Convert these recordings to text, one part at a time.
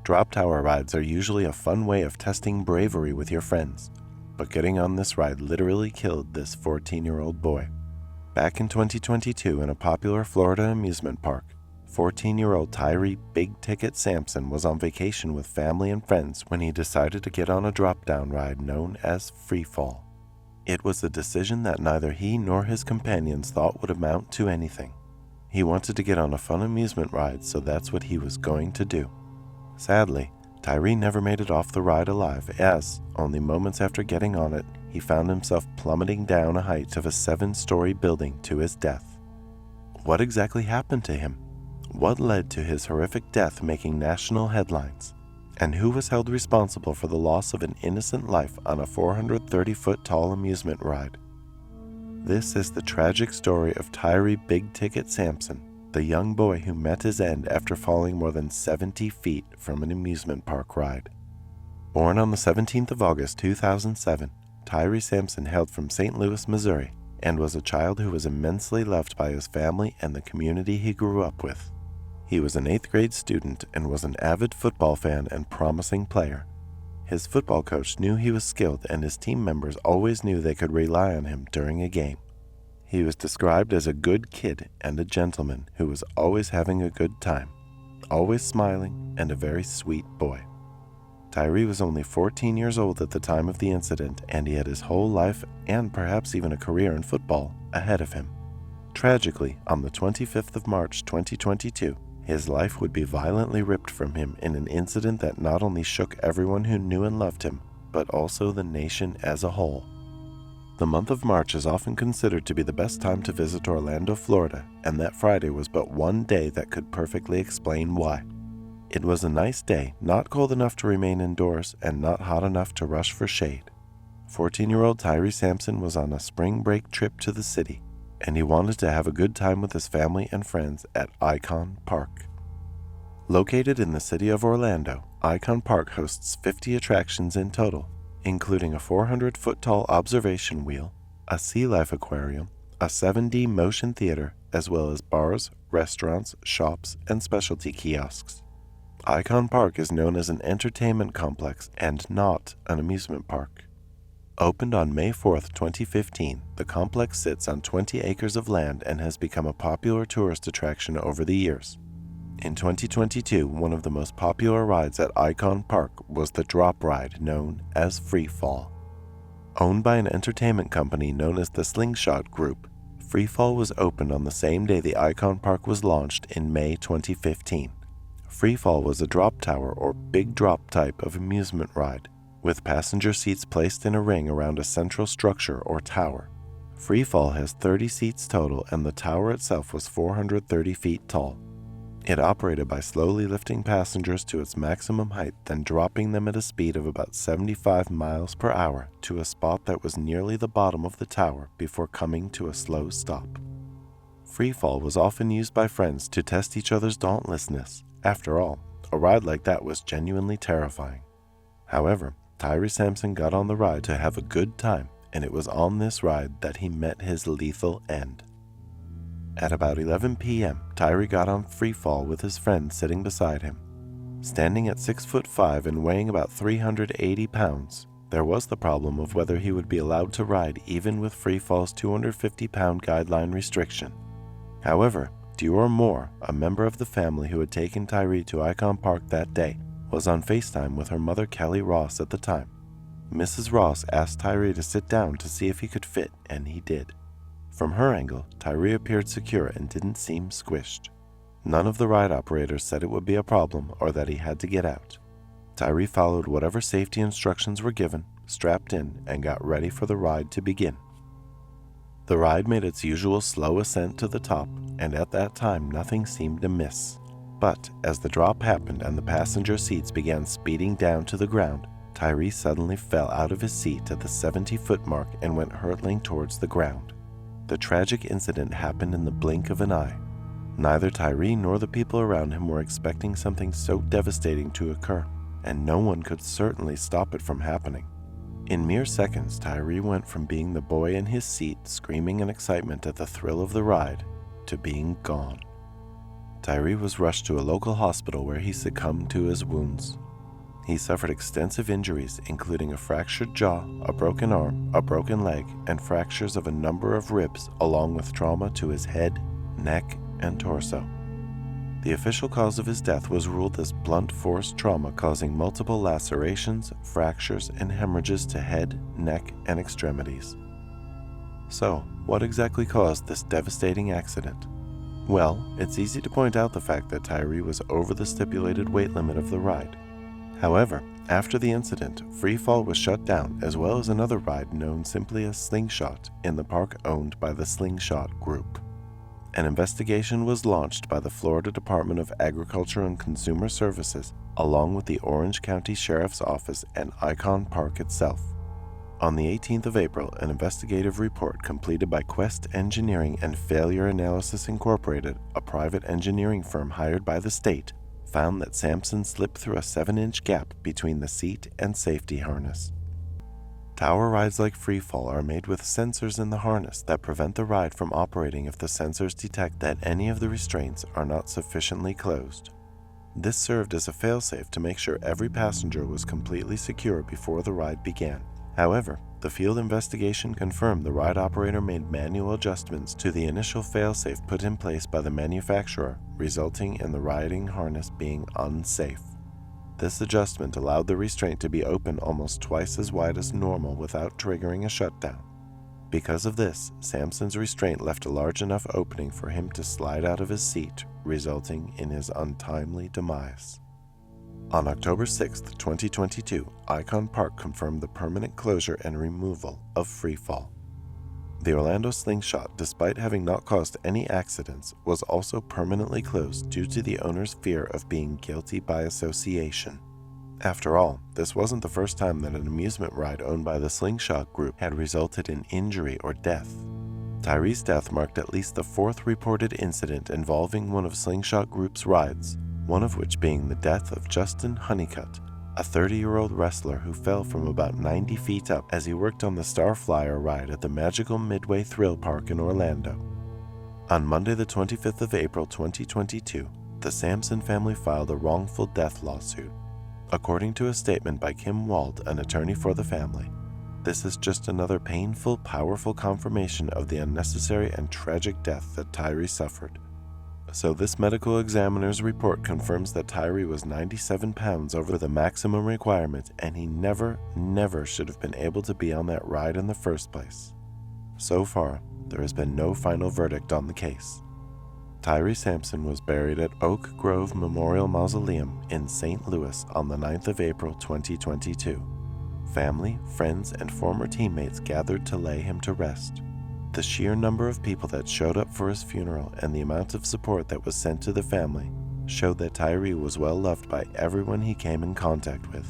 Drop tower rides are usually a fun way of testing bravery with your friends, but getting on this ride literally killed this 14-year-old boy. Back in 2022 in a popular Florida amusement park, 14-year-old Tyre Big Ticket Sampson was on vacation with family and friends when he decided to get on a drop-down ride known as FreeFall. It was a decision that neither he nor his companions thought would amount to anything. He wanted to get on a fun amusement ride, so that's what he was going to do. Sadly, Tyree never made it off the ride alive, as, only moments after getting on it, he found himself plummeting down a height of a 7-story building to his death. What exactly happened to him? What led to his horrific death making national headlines? And who was held responsible for the loss of an innocent life on a 430-foot-tall amusement ride? This is the tragic story of Tyre Big Ticket Sampson, the young boy who met his end after falling more than 70 feet from an amusement park ride. Born on the 17th of August 2007, Tyre Sampson hailed from St. Louis, Missouri, and was a child who was immensely loved by his family and the community he grew up with. He was an 8th grade student and was an avid football fan and promising player. His football coach knew he was skilled, and his team members always knew they could rely on him during a game. He was described as a good kid and a gentleman who was always having a good time, always smiling, and a very sweet boy. Tyree was only 14 years old at the time of the incident, and he had his whole life and perhaps even a career in football ahead of him. Tragically, on the 25th of March 2022, his life would be violently ripped from him in an incident that not only shook everyone who knew and loved him, but also the nation as a whole. The month of March is often considered to be the best time to visit Orlando, Florida, and that Friday was but one day that could perfectly explain why. It was a nice day, not cold enough to remain indoors and not hot enough to rush for shade. 14-year-old Tyre Sampson was on a spring break trip to the city, and he wanted to have a good time with his family and friends at Icon Park. Located in the city of Orlando, Icon Park hosts 50 attractions in total, including a 400-foot-tall observation wheel, a sea life aquarium, a 7D motion theater, as well as bars, restaurants, shops, and specialty kiosks. Icon Park is known as an entertainment complex and not an amusement park. Opened on May 4, 2015, the complex sits on 20 acres of land and has become a popular tourist attraction over the years. In 2022, one of the most popular rides at Icon Park was the drop ride known as FreeFall. Owned by an entertainment company known as the Slingshot Group, FreeFall was opened on the same day the Icon Park was launched in May 2015. FreeFall was a drop tower or big drop type of amusement ride, with passenger seats placed in a ring around a central structure or tower. FreeFall has 30 seats total, and the tower itself was 430 feet tall. It operated by slowly lifting passengers to its maximum height, then dropping them at a speed of about 75 miles per hour to a spot that was nearly the bottom of the tower before coming to a slow stop. FreeFall was often used by friends to test each other's dauntlessness. After all, a ride like that was genuinely terrifying. However, Tyre Sampson got on the ride to have a good time, and it was on this ride that he met his lethal end. At about 11 p.m., Tyre got on FreeFall with his friend sitting beside him. Standing at 6'5" and weighing about 380 pounds, there was the problem of whether he would be allowed to ride even with FreeFall's 250-pound guideline restriction. However, Dior Moore, a member of the family who had taken Tyree to Icon Park that day, was on FaceTime with her mother Kelly Ross at the time. Mrs. Ross asked Tyree to sit down to see if he could fit, and he did. From her angle, Tyree appeared secure and didn't seem squished. None of the ride operators said it would be a problem or that he had to get out. Tyree followed whatever safety instructions were given, strapped in, and got ready for the ride to begin. The ride made its usual slow ascent to the top, and at that time nothing seemed amiss. But as the drop happened and the passenger seats began speeding down to the ground, Tyree suddenly fell out of his seat at the 70-foot mark and went hurtling towards the ground. The tragic incident happened in the blink of an eye. Neither Tyree nor the people around him were expecting something so devastating to occur, and no one could certainly stop it from happening. In mere seconds, Tyree went from being the boy in his seat screaming in excitement at the thrill of the ride to being gone. Tyree was rushed to a local hospital where he succumbed to his wounds. He suffered extensive injuries, including a fractured jaw, a broken arm, a broken leg, and fractures of a number of ribs, along with trauma to his head, neck, and torso. The official cause of his death was ruled as blunt force trauma, causing multiple lacerations, fractures, and hemorrhages to head, neck, and extremities. So, what exactly caused this devastating accident? Well, it's easy to point out the fact that Tyree was over the stipulated weight limit of the ride. However, after the incident, FreeFall was shut down, as well as another ride known simply as Slingshot in the park owned by the Slingshot Group. An investigation was launched by the Florida Department of Agriculture and Consumer Services, along with the Orange County Sheriff's Office and Icon Park itself. On the 18th of April, an investigative report completed by Quest Engineering and Failure Analysis Incorporated, a private engineering firm hired by the state, found that Sampson slipped through a 7-inch gap between the seat and safety harness. Tower rides like FreeFall are made with sensors in the harness that prevent the ride from operating if the sensors detect that any of the restraints are not sufficiently closed. This served as a failsafe to make sure every passenger was completely secure before the ride began. However, the field investigation confirmed the ride operator made manual adjustments to the initial failsafe put in place by the manufacturer, resulting in the riding harness being unsafe. This adjustment allowed the restraint to be open almost twice as wide as normal without triggering a shutdown. Because of this, Sampson's restraint left a large enough opening for him to slide out of his seat, resulting in his untimely demise. On October 6, 2022, Icon Park confirmed the permanent closure and removal of FreeFall. The Orlando Slingshot, despite having not caused any accidents, was also permanently closed due to the owner's fear of being guilty by association. After all, this wasn't the first time that an amusement ride owned by the Slingshot Group had resulted in injury or death. Tyree's death marked at least the 4th reported incident involving one of Slingshot Group's rides, one of which being the death of Justin Honeycutt, a 30-year-old wrestler who fell from about 90 feet up as he worked on the Starflyer ride at the magical Midway Thrill Park in Orlando. On Monday the 25th of April 2022, the Sampson family filed a wrongful death lawsuit. According to a statement by Kim Wald, an attorney for the family, this is just another painful, powerful confirmation of the unnecessary and tragic death that Tyree suffered. So this medical examiner's report confirms that Tyree was 97 pounds over the maximum requirement, and he never should have been able to be on that ride in the first place. So far, there has been no final verdict on the case. Tyre Sampson was buried at Oak Grove Memorial Mausoleum in St. Louis on the 9th of April 2022. Family, friends, and former teammates gathered to lay him to rest. The sheer number of people that showed up for his funeral and the amount of support that was sent to the family showed that Tyree was well loved by everyone he came in contact with.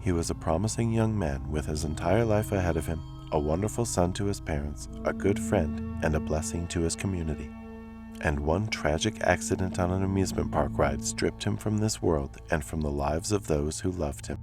He was a promising young man with his entire life ahead of him, a wonderful son to his parents, a good friend, and a blessing to his community. And one tragic accident on an amusement park ride stripped him from this world and from the lives of those who loved him.